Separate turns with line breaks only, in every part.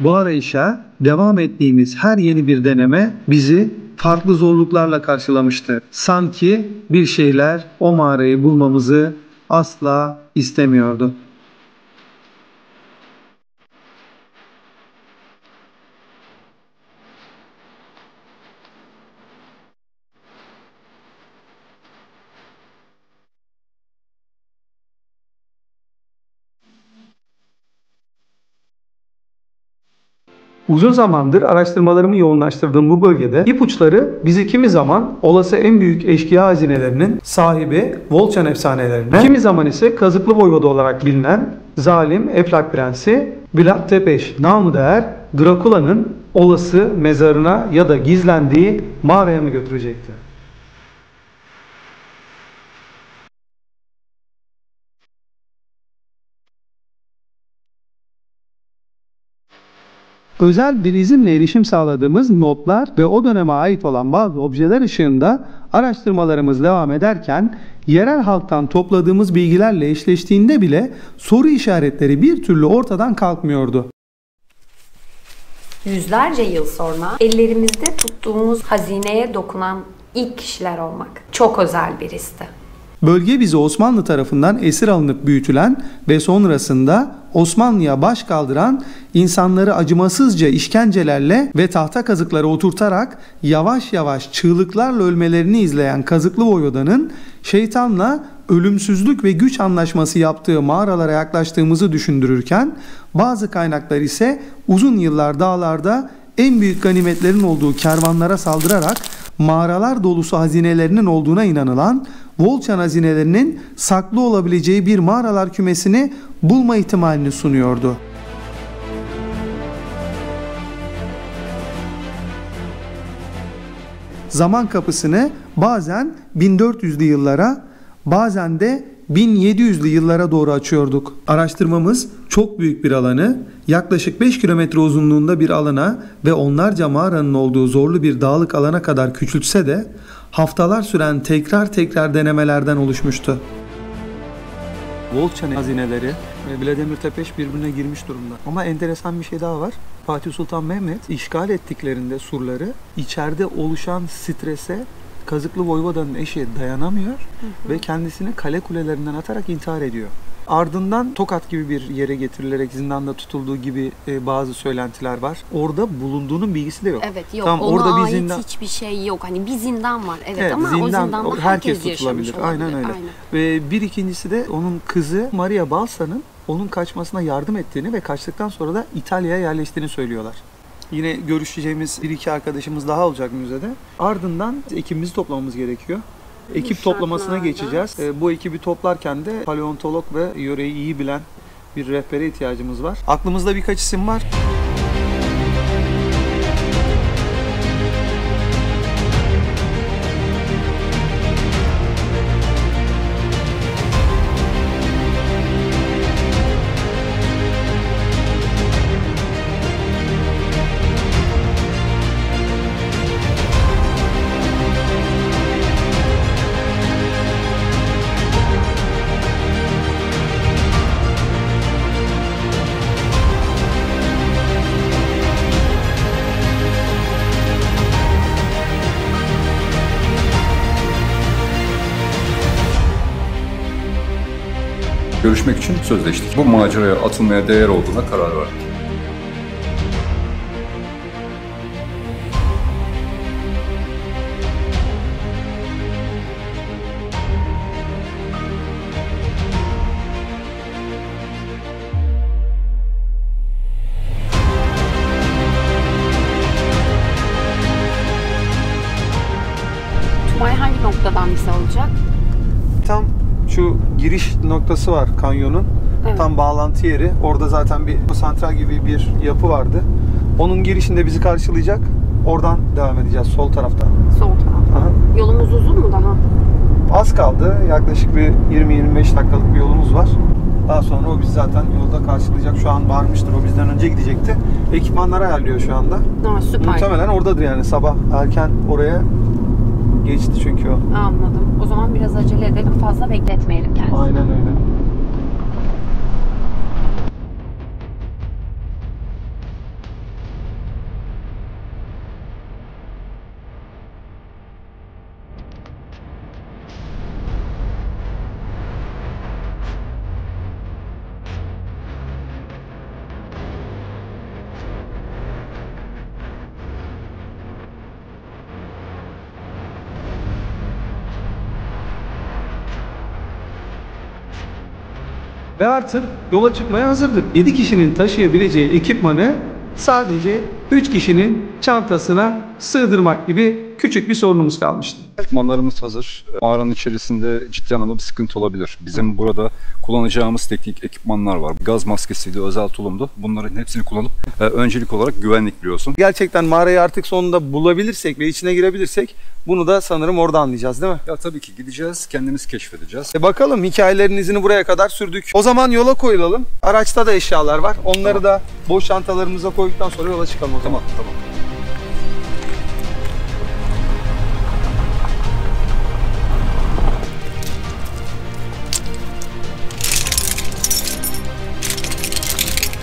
Bu arayışa devam ettiğimiz her yeni bir deneme bizi farklı zorluklarla karşılamıştı. Sanki bir şeyler o mağarayı bulmamızı asla istemiyordu.
Uzun zamandır araştırmalarımı yoğunlaştırdığım bu bölgede ipuçları bizi kimi zaman olası en büyük eşkıya hazinelerinin sahibi Volçan efsanelerine, kimi zaman ise Kazıklı Voyvoda olarak bilinen zalim Eflak Prensi Vlad Tepes namı değer Drakula'nın olası mezarına ya da gizlendiği mağaraya mı götürecekti? Özel bir izinle erişim sağladığımız notlar ve o döneme ait olan bazı objeler ışığında araştırmalarımız devam ederken yerel halktan topladığımız bilgilerle eşleştiğinde bile soru işaretleri bir türlü ortadan kalkmıyordu.
Yüzlerce yıl sonra ellerimizde tuttuğumuz hazineye dokunan ilk kişiler olmak çok özel bir histi.
Bölge bizi Osmanlı tarafından esir alınıp büyütülen ve sonrasında Osmanlı'ya baş kaldıran, insanları acımasızca işkencelerle ve tahta kazıklara oturtarak yavaş yavaş çığlıklarla ölmelerini izleyen Kazıklı Voyvoda'nın şeytanla ölümsüzlük ve güç anlaşması yaptığı mağaralara yaklaştığımızı düşündürürken, bazı kaynaklar ise uzun yıllar dağlarda en büyük ganimetlerin olduğu kervanlara saldırarak mağaralar dolusu hazinelerinin olduğuna inanılan Volçan hazinelerinin saklı olabileceği bir mağaralar kümesini bulma ihtimalini sunuyordu. Zaman kapısını bazen 1400'lü yıllara, bazen de 1700'lü yıllara doğru açıyorduk. Araştırmamız çok büyük bir alanı, yaklaşık 5 kilometre uzunluğunda bir alana ve onlarca mağaranın olduğu zorlu bir dağlık alana kadar küçültse de haftalar süren tekrar denemelerden oluşmuştu. Volçan hazineleri ve Vladimir Tepes birbirine girmiş durumda. Ama enteresan bir şey daha var. Fatih Sultan Mehmet işgal ettiklerinde surları içeride oluşan strese Kazıklı Voyvoda'nın eşi dayanamıyor ve kendisini kale kulelerinden atarak intihar ediyor. Ardından Tokat gibi bir yere getirilerek zindanda tutulduğu gibi bazı söylentiler var. Orada bulunduğunun bilgisi de yok.
Evet, yok.
Tamam,
ona
orada
ait hiçbir şey yok. Hani bir zindan var. Evet, ama
zindan,
o zindanda herkes tutulabilir.
Aynen öyle.
Aynen.
Ve bir ikincisi de onun kızı Maria Balsa'nın onun kaçmasına yardım ettiğini ve kaçtıktan sonra da İtalya'ya yerleştiğini söylüyorlar. Yine görüşeceğimiz bir iki arkadaşımız daha olacak müzede. Ardından ekibimizi toplamamız gerekiyor. Ekip toplamasına geçeceğiz. Bu ekibi toplarken de paleontolog ve yöreyi iyi bilen bir rehbere ihtiyacımız var. Aklımızda birkaç isim var.
Görüşmek için sözleştik. Bu maceraya atılmaya değer olduğuna karar verdik.
Tümay hangi noktadan bize alacak?
Tam şu giriş noktası var kanyonun. Evet. Tam bağlantı yeri. Orada zaten bir santral gibi bir yapı vardı. Onun girişinde bizi karşılayacak. Oradan devam edeceğiz sol taraftan.
Sol taraftan. Aha. Yolumuz uzun mu daha?
Az kaldı. Yaklaşık bir 20-25 dakikalık bir yolumuz var. Daha sonra o bizi zaten yolda karşılayacak. Şu an varmıştır. O bizden önce gidecekti. Ekipmanları ayarlıyor şu anda.
Ha, süper.
Muhtemelen oradadır yani. Sabah erken oraya geçti çünkü o.
Anladım. O zaman biraz acele edelim. Fazla bekletmeyelim kendisini.
Aynen öyle. ve artık yola çıkmaya hazırdık. 7 kişinin taşıyabileceği ekipmanı sadece 3 kişinin çantasına sığdırmak gibi küçük bir sorunumuz kalmıştı.
Ekipmanlarımız hazır. Mağaranın içerisinde ciddi anlamda bir sıkıntı olabilir. Bizim burada kullanacağımız teknik ekipmanlar var. Gaz maskesiydi, özel tulumdu. Bunların hepsini kullanıp öncelik olarak güvenlik biliyorsun.
Gerçekten mağarayı artık sonunda bulabilirsek ve içine girebilirsek bunu da sanırım orada anlayacağız, değil mi?
Ya tabii ki gideceğiz, kendimiz keşfedeceğiz.
Bakalım, hikayelerin izini buraya kadar sürdük. O zaman yola koyulalım. Araçta da eşyalar var. Onları da boş çantalarımıza koyduktan sonra yola çıkalım o zaman.
Tamam.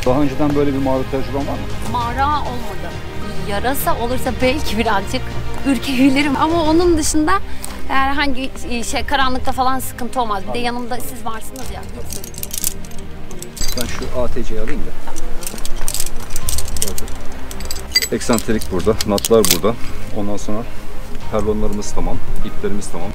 Daha önceden böyle bir mağara tecrüben var mı?
Mağara olmadı. Yarasa olursa belki birazcık ürkebilirim ama onun dışında herhangi karanlıkta falan sıkıntı olmaz. Bir de yanımda siz varsınız ya.
Ben şu ATC'yi alayım da. Eksantrik burada, natlar burada. Ondan sonra perlonlarımız tamam, iplerimiz tamam.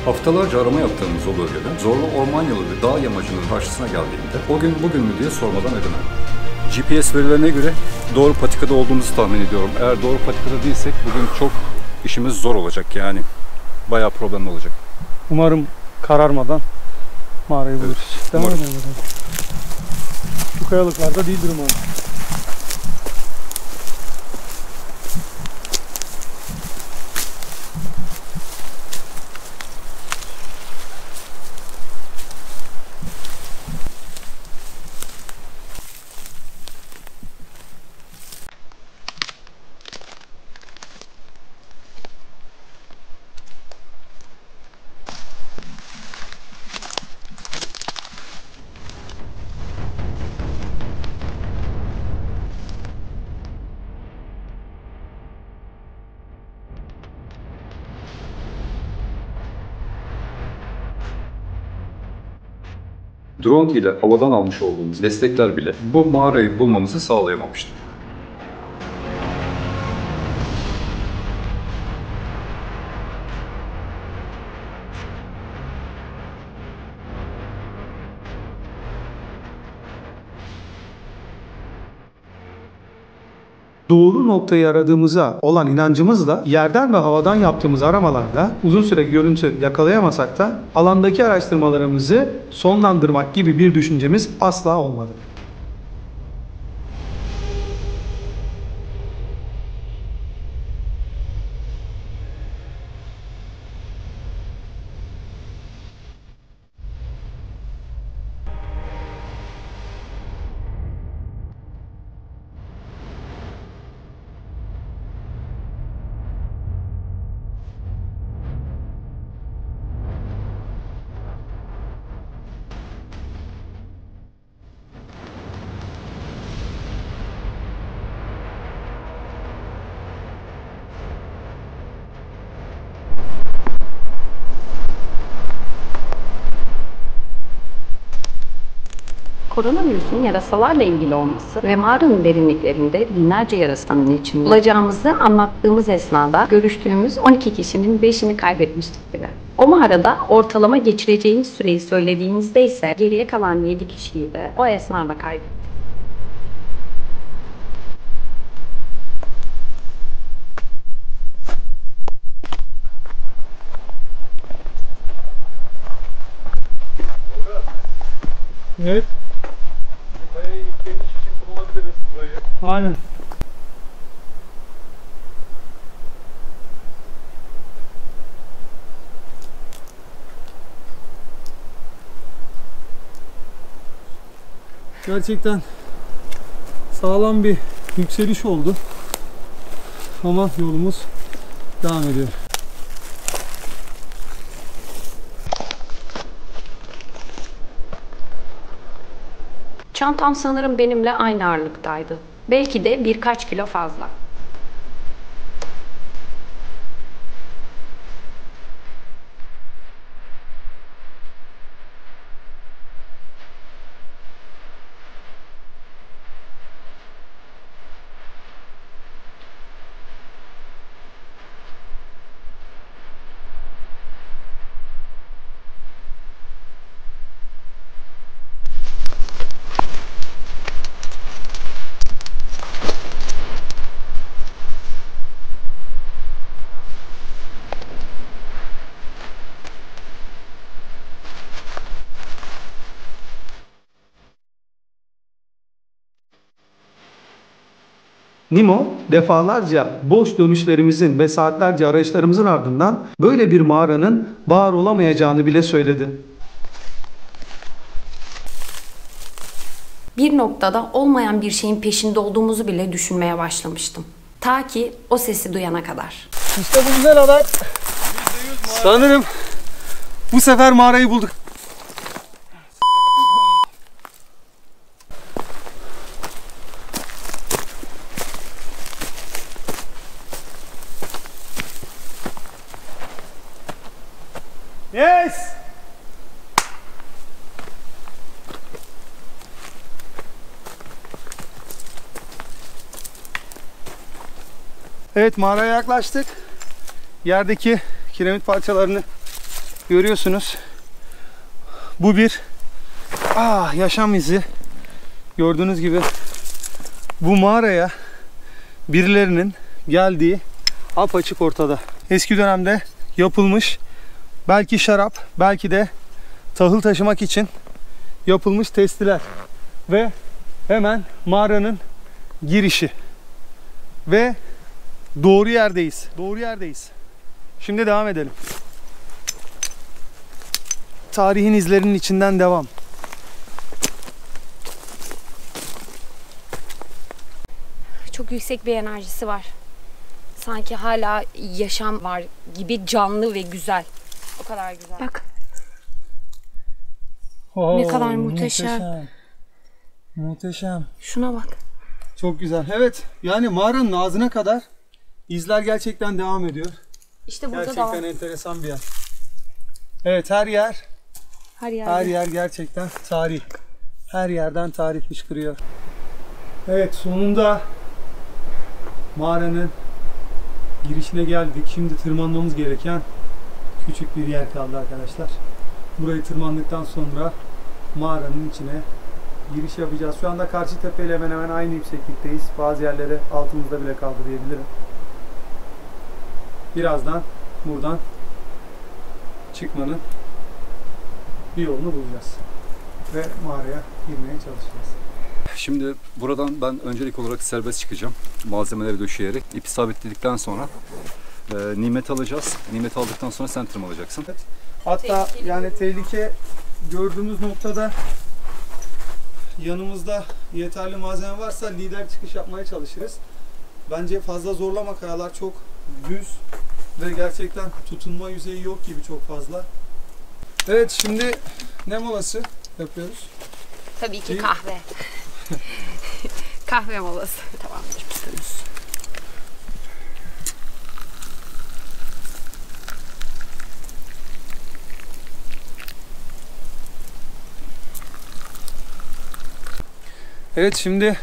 Haftalarca arama yaptığımız o bölgede zorlu orman yolu ve dağ yamacının karşısına geldiğimde o gün bugün mü diye sormadan edemem. GPS verilerine göre doğru patikada olduğumuzu tahmin ediyorum. Eğer doğru patikada değilsek bugün çok işimiz zor olacak, yani bayağı problemli olacak.
Umarım kararmadan mağarayı buluruz.
Evet,
Devam
umarım.
edelim. Şu kayalıklarda değildir umarım.
Drone ile havadan almış olduğumuz destekler bile bu mağarayı bulmamızı sağlayamamıştı.
Doğru noktayı aradığımıza olan inancımızla yerden ve havadan yaptığımız aramalarda uzun süre görüntü yakalayamasak da alandaki araştırmalarımızı sonlandırmak gibi bir düşüncemiz asla olmadı.
Koronavirüsün yarasalarla ilgili olması ve mağaranın derinliklerinde binlerce yarasanın içinde bulacağımızı anlattığımız esnada görüştüğümüz 12 kişinin 5'ini kaybetmiştik bile. O mağarada ortalama geçireceğimiz süreyi söylediğimizde ise geriye kalan 7 kişiyi de o esnada kaybettik.
Evet. Aynen. Gerçekten sağlam bir yükseliş oldu. Ama yolumuz devam ediyor.
Çantam sanırım benimle aynı ağırlıktaydı. Belki de birkaç kilo fazla.
Nimo defalarca boş dönüşlerimizin ve saatlerce arayışlarımızın ardından böyle bir mağaranın var olamayacağını bile söyledi.
Bir noktada olmayan bir şeyin peşinde olduğumuzu bile düşünmeye başlamıştım. Ta ki o sesi duyana kadar.
İşte bu güzel haber. Sanırım bu sefer mağarayı bulduk. Yes! Evet, mağaraya yaklaştık. Yerdeki kiremit parçalarını görüyorsunuz. Bu bir yaşam izi. Gördüğünüz gibi bu mağaraya birilerinin geldiği apaçık ortada. Eski dönemde yapılmış, belki şarap, belki de tahıl taşımak için yapılmış testiler. Ve hemen mağaranın girişi. Ve doğru yerdeyiz. Doğru yerdeyiz. Şimdi devam edelim. Tarihin izlerinin içinden devam.
Çok yüksek bir enerjisi var. Sanki hala yaşam var gibi, canlı ve güzel. O kadar güzel.
Bak.
Ne kadar muhteşem.
Muhteşem.
Şuna bak.
Çok güzel. Evet, yani mağaranın ağzına kadar izler gerçekten devam ediyor.
İşte burada
Gerçekten
da var.
enteresan bir yer. Evet, her yer
Her
yer gerçekten tarih. Her yerden tarih fışkırıyor. Evet, sonunda mağaranın girişine geldik. Şimdi tırmanmamız gereken küçük bir yer kaldı arkadaşlar. Burayı tırmandıktan sonra mağaranın içine giriş yapacağız. Şu anda karşı tepeyle hemen hemen aynı yükseklikteyiz. Bazı yerlere altımızda bile kaldı diyebilirim. Birazdan buradan çıkmanın bir yolunu bulacağız. Ve mağaraya girmeye çalışacağız.
Şimdi buradan ben öncelik olarak serbest çıkacağım. Malzemeleri döşeyerek ipi sabitledikten sonra nimet alacağız. Nimet aldıktan sonra sen tırmalayacaksın.
Hatta yani tehlike gördüğümüz noktada yanımızda yeterli malzeme varsa lider çıkış yapmaya çalışırız. Bence fazla zorlama, kayalar çok düz ve gerçekten tutunma yüzeyi yok gibi çok fazla. Evet, şimdi ne molası yapıyoruz?
Tabii ki kahve. Kahve molası. Tamamdır.
Evet, şimdi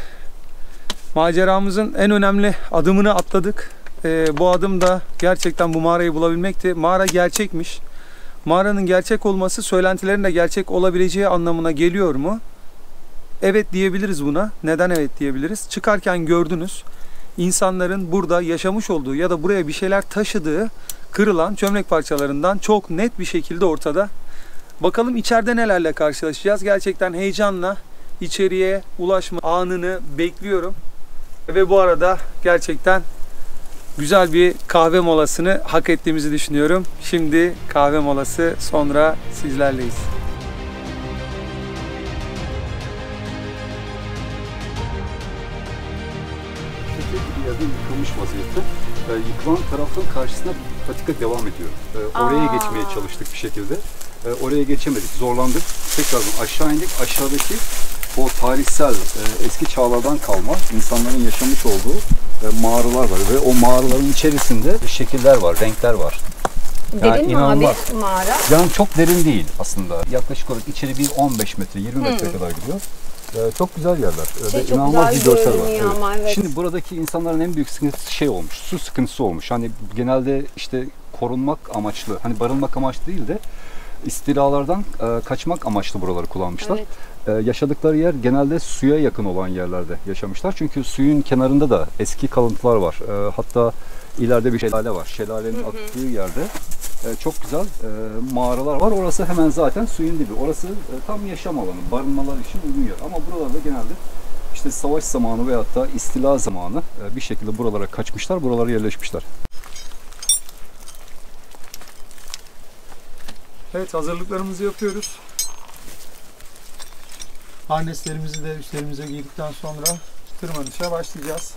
maceramızın en önemli adımını atladık. Bu adım da gerçekten bu mağarayı bulabilmekti. Mağara gerçekmiş. Mağaranın gerçek olması söylentilerin de gerçek olabileceği anlamına geliyor mu? Evet diyebiliriz buna. Neden evet diyebiliriz? Çıkarken gördünüz. İnsanların burada yaşamış olduğu ya da buraya bir şeyler taşıdığı kırılan çömlek parçalarından çok net bir şekilde ortada. Bakalım içeride nelerle karşılaşacağız. Gerçekten heyecanla içeriye ulaşma anını bekliyorum. Ve bu arada gerçekten güzel bir kahve molasını hak ettiğimizi düşünüyorum. Şimdi kahve molası, sonra sizlerleyiz.
Tepe gibi yerde yıkılmış vaziyette. Yıkılan tarafın karşısına patika devam ediyor. Oraya geçmeye çalıştık bir şekilde. Oraya geçemedik, zorlandık. Tekrardan aşağı indik. Aşağıdaki o tarihsel eski çağlardan kalma insanların yaşamış olduğu mağaralar var ve o mağaraların içerisinde şekiller var, renkler var.
Derin mi
inanılmaz.
abi mağara?
Yani çok derin değil aslında. Yaklaşık olarak içeri bir 15 metre, 20 metre kadar gidiyor. Çok güzel yerler. Ve
çok
inanılmaz
güzel
bir görsel var.
görünüyor ama evet.
Şimdi buradaki insanların en büyük sıkıntısı şey olmuş. Su sıkıntısı olmuş. Hani genelde işte korunmak amaçlı, hani barınmak amaçlı değil de istilalardan kaçmak amaçlı buraları kullanmışlar. Yaşadıkları yer genelde suya yakın olan yerlerde yaşamışlar. Çünkü suyun kenarında da eski kalıntılar var. Hatta ileride bir şelale var. Şelalenin aktığı yerde çok güzel mağaralar var. Orası hemen zaten suyun dibi. Orası tam yaşam alanı, barınmalar için uygun yer. Ama buralarda genelde işte savaş zamanı veyahut da istila zamanı bir şekilde buralara kaçmışlar, buralara yerleşmişler.
Evet, hazırlıklarımızı yapıyoruz. Harneslerimizi de üstlerimize giydikten sonra tırmanışa başlayacağız.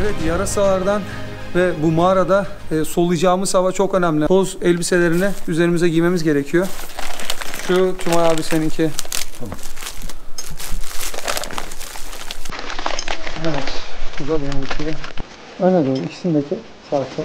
Evet, yarasalardan ve bu mağarada soluyacağımız hava çok önemli. Toz elbiselerini üzerimize giymemiz gerekiyor. Şu Tümay abi seninki.
Tamam.
Evet, bu da benimki. Öne doğru ikisindeki sarkı.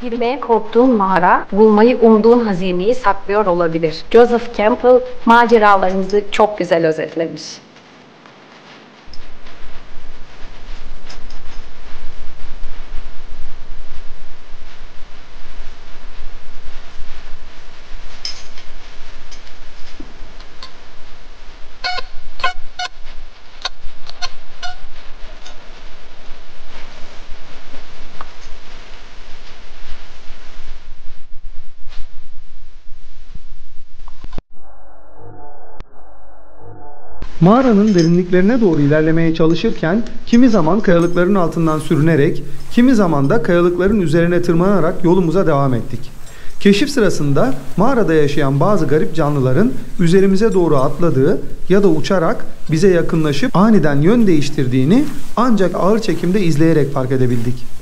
Girmeye korktuğun mağara, bulmayı umduğun hazineyi saklıyor olabilir. Joseph Campbell maceralarımızı çok güzel özetlemiş.
Mağaranın derinliklerine doğru ilerlemeye çalışırken kimi zaman kayalıkların altından sürünerek, kimi zaman da kayalıkların üzerine tırmanarak yolumuza devam ettik. Keşif sırasında mağarada yaşayan bazı garip canlıların üzerimize doğru atladığı ya da uçarak bize yakınlaşıp aniden yön değiştirdiğini ancak ağır çekimde izleyerek fark edebildik.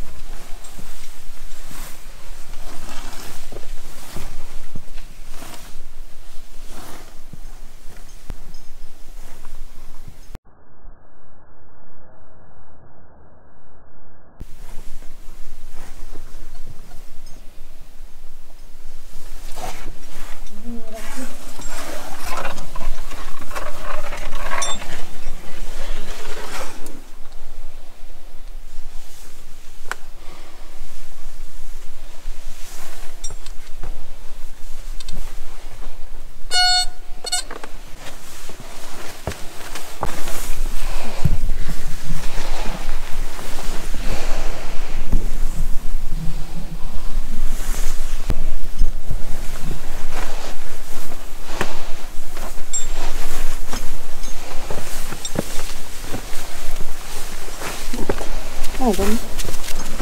Pardon.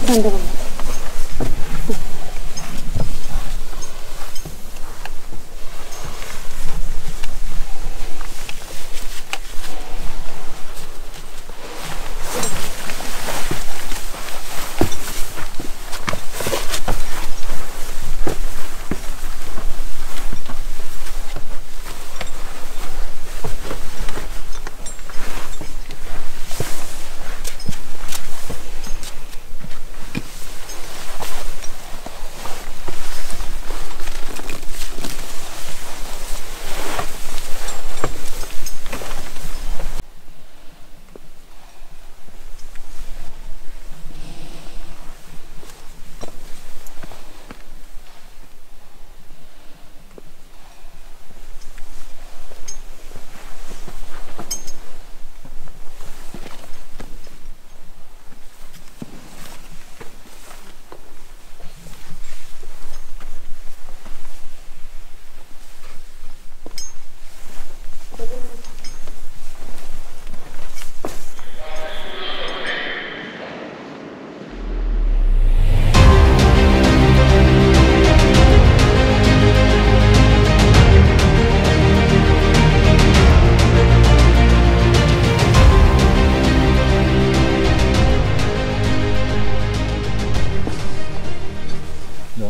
Sen devam et.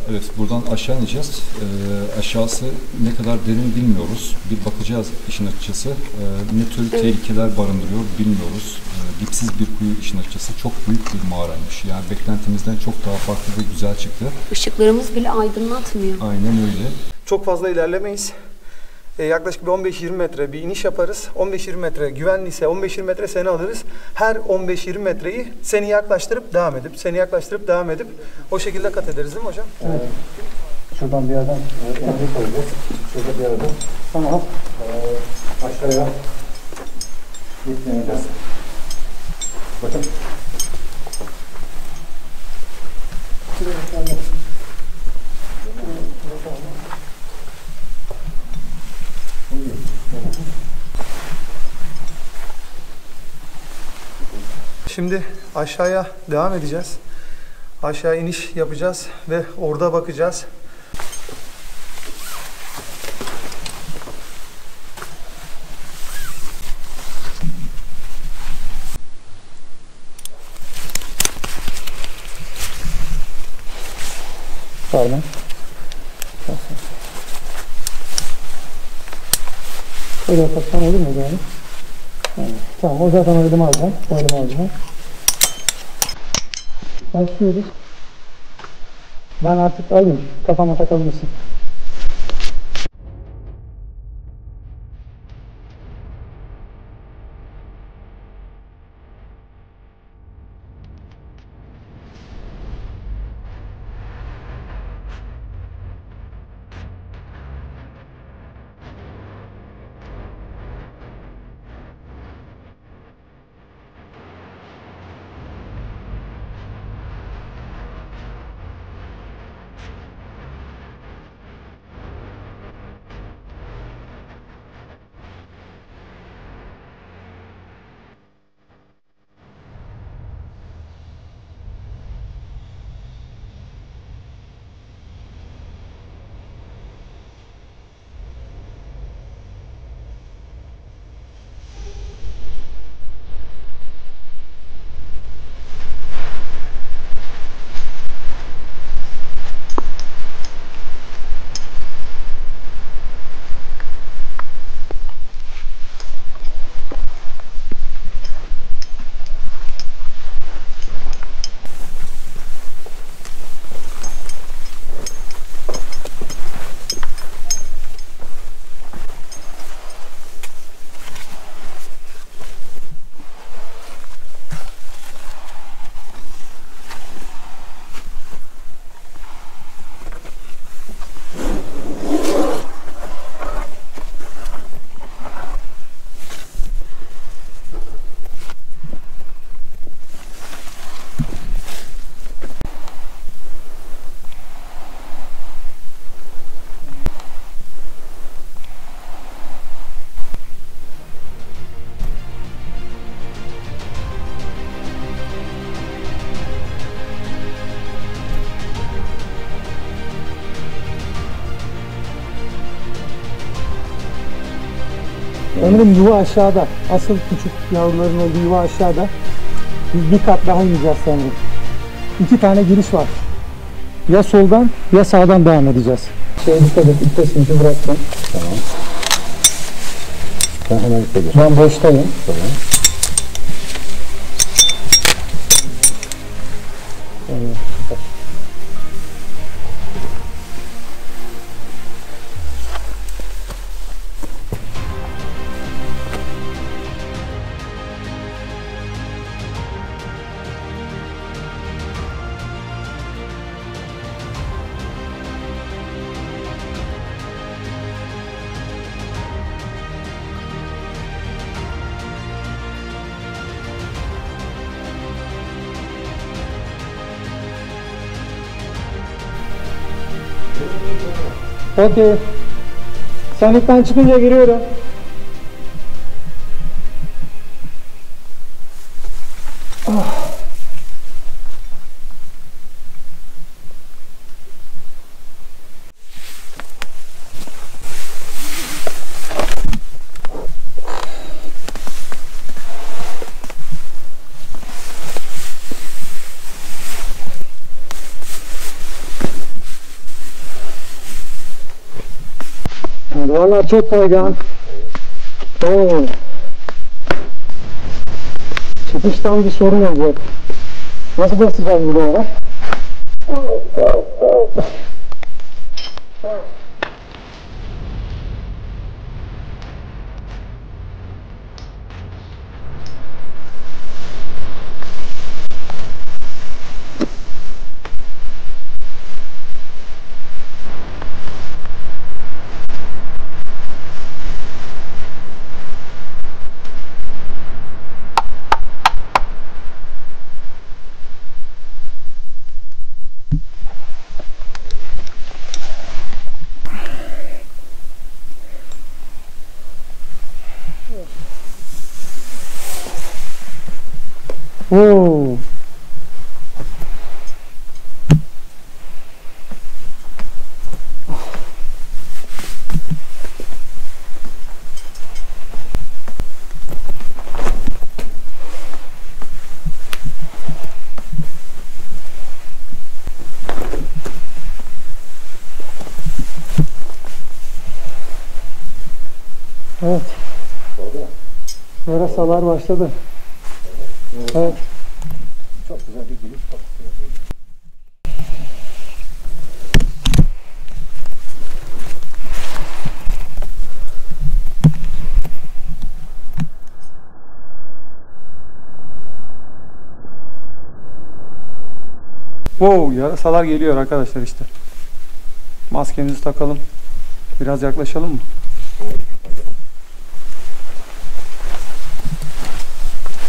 Evet, buradan aşağı ineceğiz. Aşağısı ne kadar derin bilmiyoruz. Bir bakacağız işin açıkçası. Ne tür tehlikeler barındırıyor bilmiyoruz. Dipsiz bir kuyu işin açıkçası. Çok büyük bir mağaraymış. Yani beklentimizden çok daha farklı ve güzel çıktı.
Işıklarımız bile aydınlatmıyor.
Aynen öyle.
Çok fazla ilerlemeyiz. Yaklaşık bir 15-20 metre bir iniş yaparız. 15-20 metre güvenliyse 15-20 metre seni alırız. Her 15-20 metreyi seni yaklaştırıp devam edip o şekilde kat ederiz değil mi hocam?
Evet. Şuradan bir yerden emri koyacağız. Şurada bir yerden. Tamam. Aşağıya gitmeyeceğiz. Bakın.
Şimdi aşağıya devam edeceğiz. Aşağı iniş yapacağız ve orada bakacağız.
Pardon. Öyle yaparsan olur mu yani? Evet. Tamam, o zaten oylama alacağım. Başlıyoruz. Ben artık alayım. Kafama takabilirsin. Sanırım yuva aşağıda. Asıl küçük yavruların olduğu yuva aşağıda. Biz bir kat daha ineceğiz sanırım. 2 tane giriş var. Ya soldan ya sağdan devam edeceğiz. Dikkat et, iptesinizi bıraktım.
Tamam. Ben hemen gidelim.
Ben boştayım.
Tamam.
Okey. Sandıktan çıkınca giriyorum. Vallahi çok kaygan. Oo. Çıkıştan bir sorun olacak. Nasıl basacağız buraya? Oo. Evet. Yarasalar başladı. Evet.
Çok güzel bir giriş.
Wow, yarasalar geliyor arkadaşlar işte. Maskemizi takalım. Biraz yaklaşalım mı?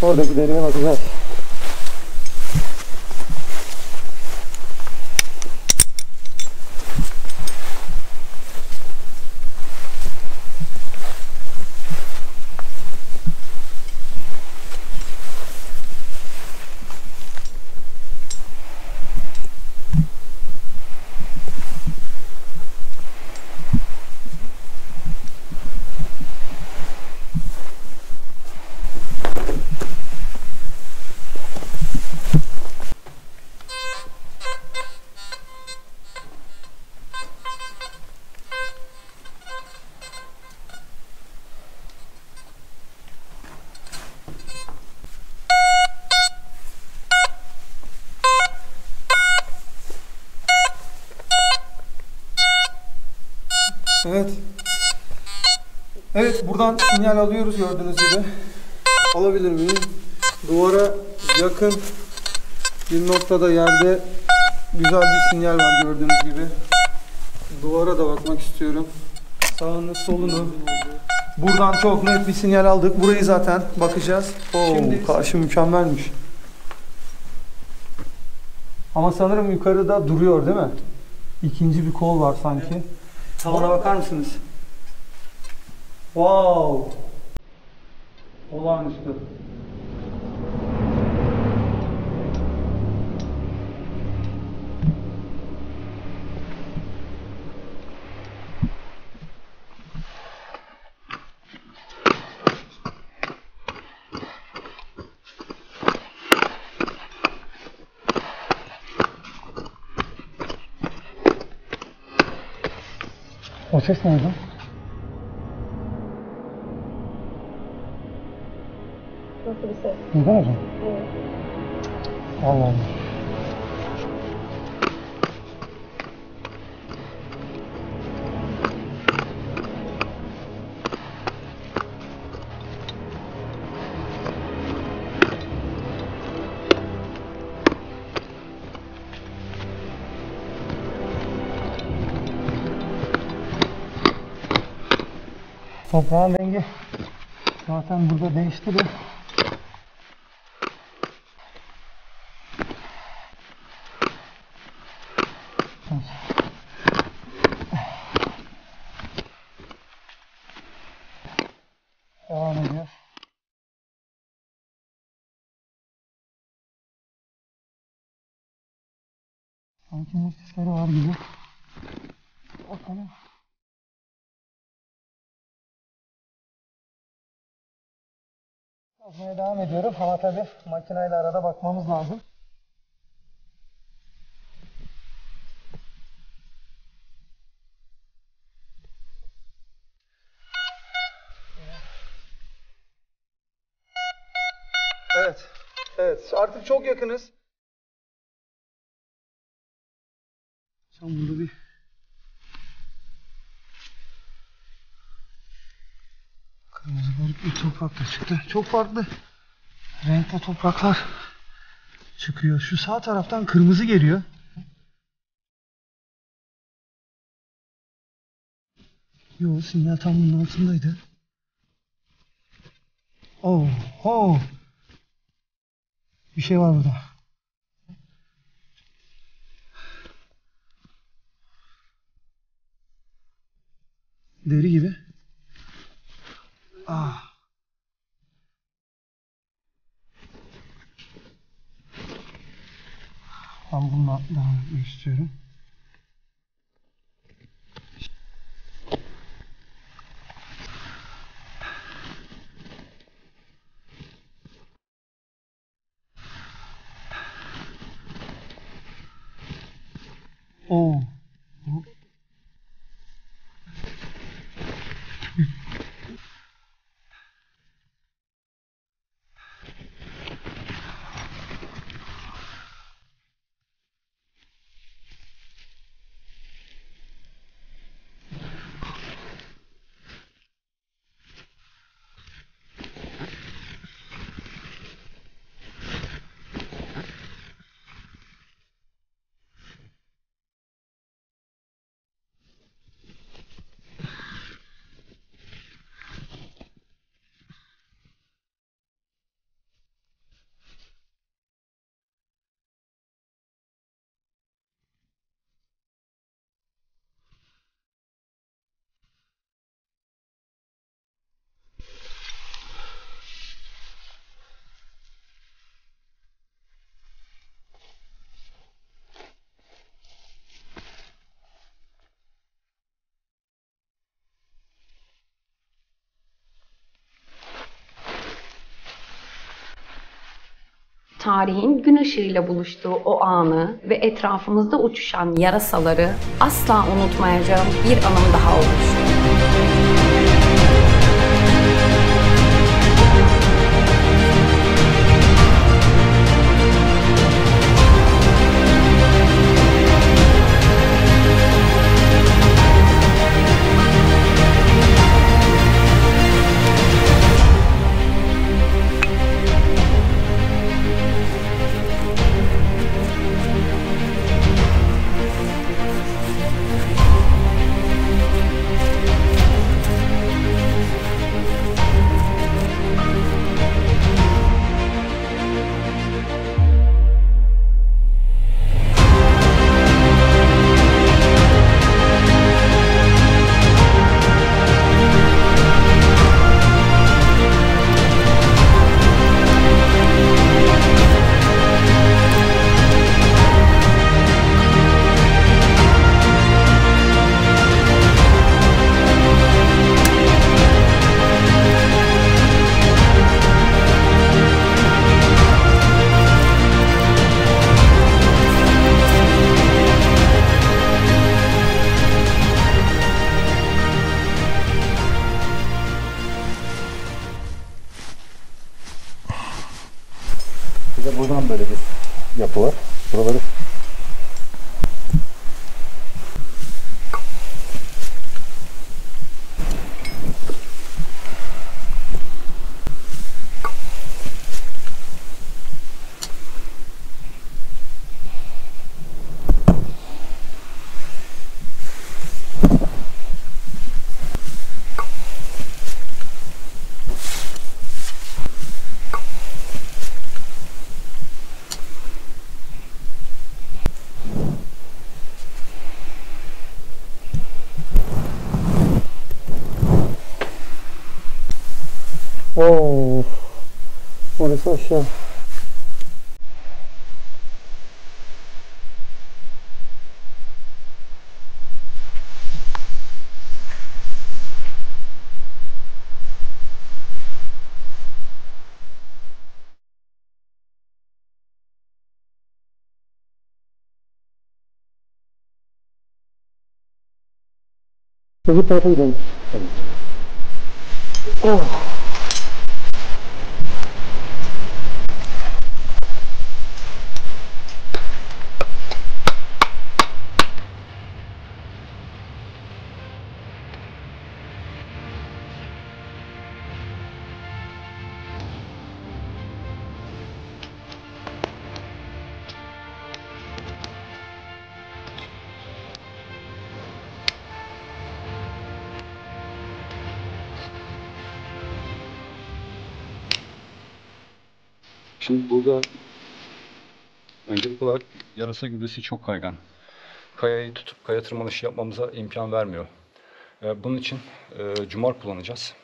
Oradaki deriye bakacağız.
Evet. Evet, buradan sinyal alıyoruz gördüğünüz gibi. Alabilir miyim? Duvara yakın bir noktada yerde güzel bir sinyal var gördüğünüz gibi. Duvara da bakmak istiyorum. Sağını solunu. Buradan çok net bir sinyal aldık. Burayı zaten bakacağız. Şimdi karşı mükemmelmiş. Ama sanırım yukarıda duruyor değil mi? İkinci bir kol var sanki. Tavana bakar mısınız? Wow! Olağanüstü.
O ses neydi?
Nasıl bir ses?
Duydun hocam?
Evet.
Allah Allah. Toprağın rengi zaten burada değişti de. Devam ediyor. Sanki sesleri var gibi. Bakalım. Kazmaya devam ediyorum ama tabii makineyle arada bakmamız lazım.
Evet. Evet. Artık çok yakınız.
Şimdi burada bir kırmızı balık bir toprak da çıktı. Çok farklı renkli topraklar çıkıyor. Şu sağ taraftan kırmızı geliyor. Yo, sinyal tam bunun altındaydı. Oh, oh. Bir şey var burada. Deri gibi. Ah. Ben bununla devam etmek istiyorum. Oo.
Tarihin gün ışığıyla buluştuğu o anı ve etrafımızda uçuşan yarasaları asla unutmayacağım bir anım daha olmuştu.
Buradan böyle bir yapı var. Buraları
Oo, orası aşağı. Öbür tarafa gidelim. Oh.
Şimdi burada öncelikli olarak yarasa gübresi çok kaygan. Kayayı tutup kaya tırmanışı yapmamıza imkan vermiyor. Bunun için cumar kullanacağız.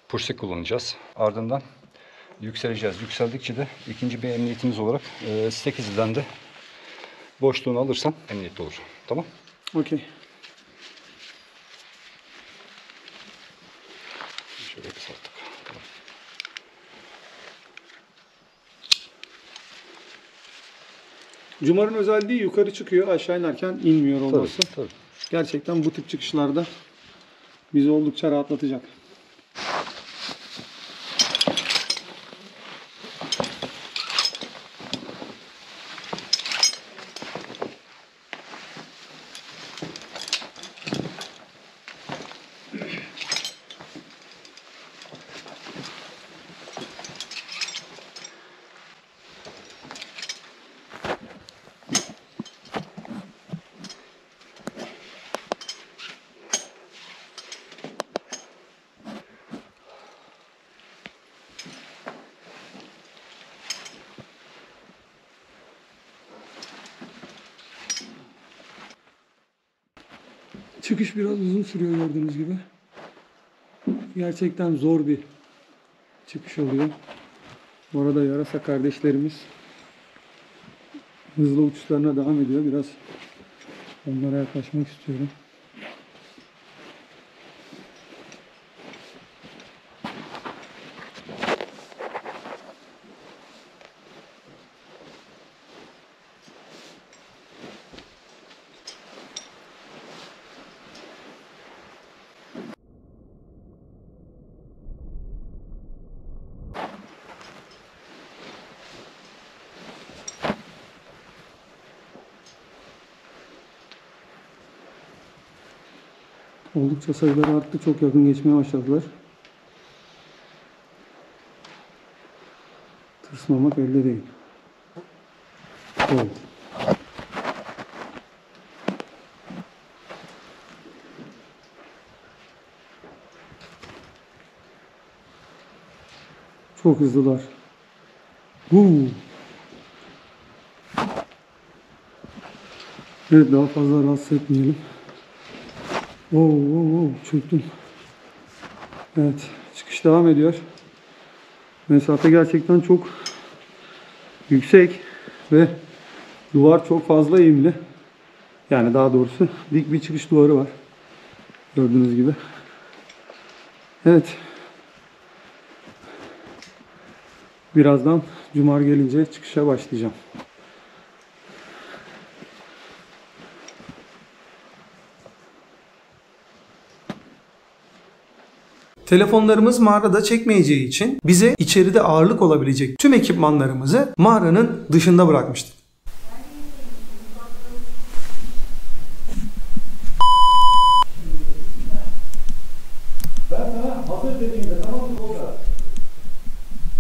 Pursek kullanacağız. Ardından yükseleceğiz. Yükseldikçe de ikinci bir emniyetimiz olarak stek izinden de boşluğunu alırsan emniyetli olur. Tamam?
Okey.
Şöyle kısalttık. Tamam.
Cumarın özelliği yukarı çıkıyor, aşağı inerken inmiyor olması.
Tabii.
Gerçekten bu tip çıkışlarda bizi oldukça rahatlatacak. Çıkış biraz uzun sürüyor gördüğünüz gibi. Gerçekten zor bir çıkış oluyor. Bu arada yarasa kardeşlerimiz hızlı uçuşlarına devam ediyor. Biraz onlara yaklaşmak istiyorum. Oldukça sayıları arttı. Çok yakın geçmeye başladılar. Tırsmamak elde değil. Evet. Çok hızlılar. Evet, daha fazla rahatsız etmeyelim. Çöktüm. Evet, çıkış devam ediyor. Mesafe gerçekten çok yüksek ve duvar çok fazla eğimli. Yani daha doğrusu dik bir çıkış duvarı var. Gördüğünüz gibi. Evet. Birazdan cumar gelince çıkışa başlayacağım. Telefonlarımız mağarada çekmeyeceği için bize içeride ağırlık olabilecek tüm ekipmanlarımızı mağaranın dışında bırakmıştık.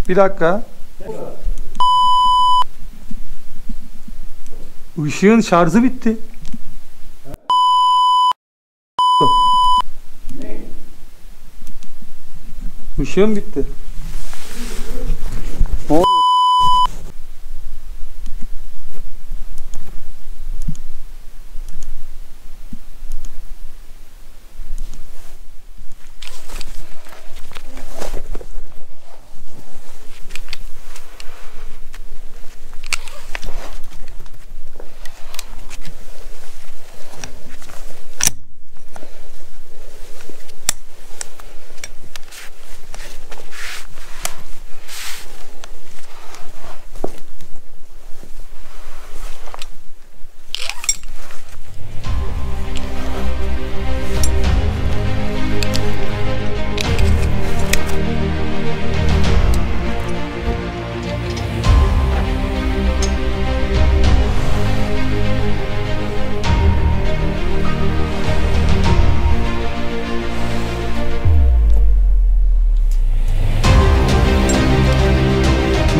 Bir dakika. Işığın şarjı bitti. Işığım bitti. Ne oldu?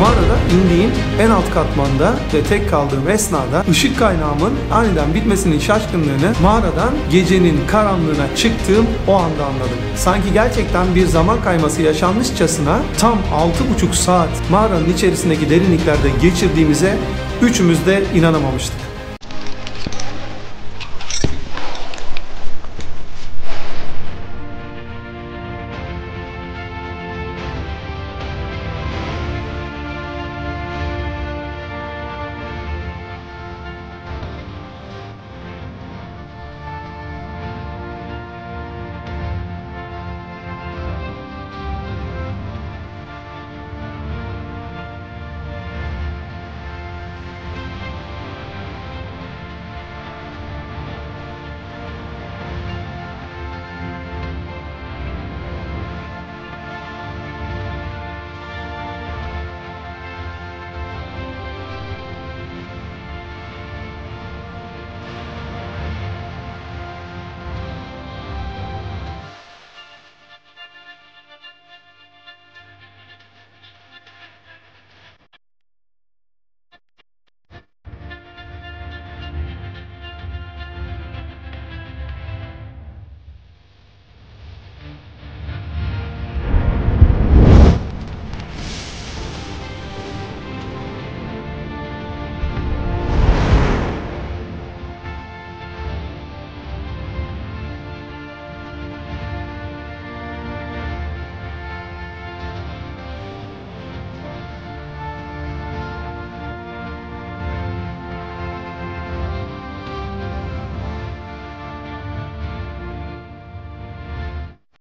Mağarada indiğim en alt katmanda ve tek kaldığım esnada ışık kaynağımın aniden bitmesinin şaşkınlığını mağaradan gecenin karanlığına çıktığım o anda anladım. Sanki gerçekten bir zaman kayması yaşanmışçasına tam 6,5 saat mağaranın içerisindeki derinliklerde geçirdiğimize üçümüz de inanamamıştık.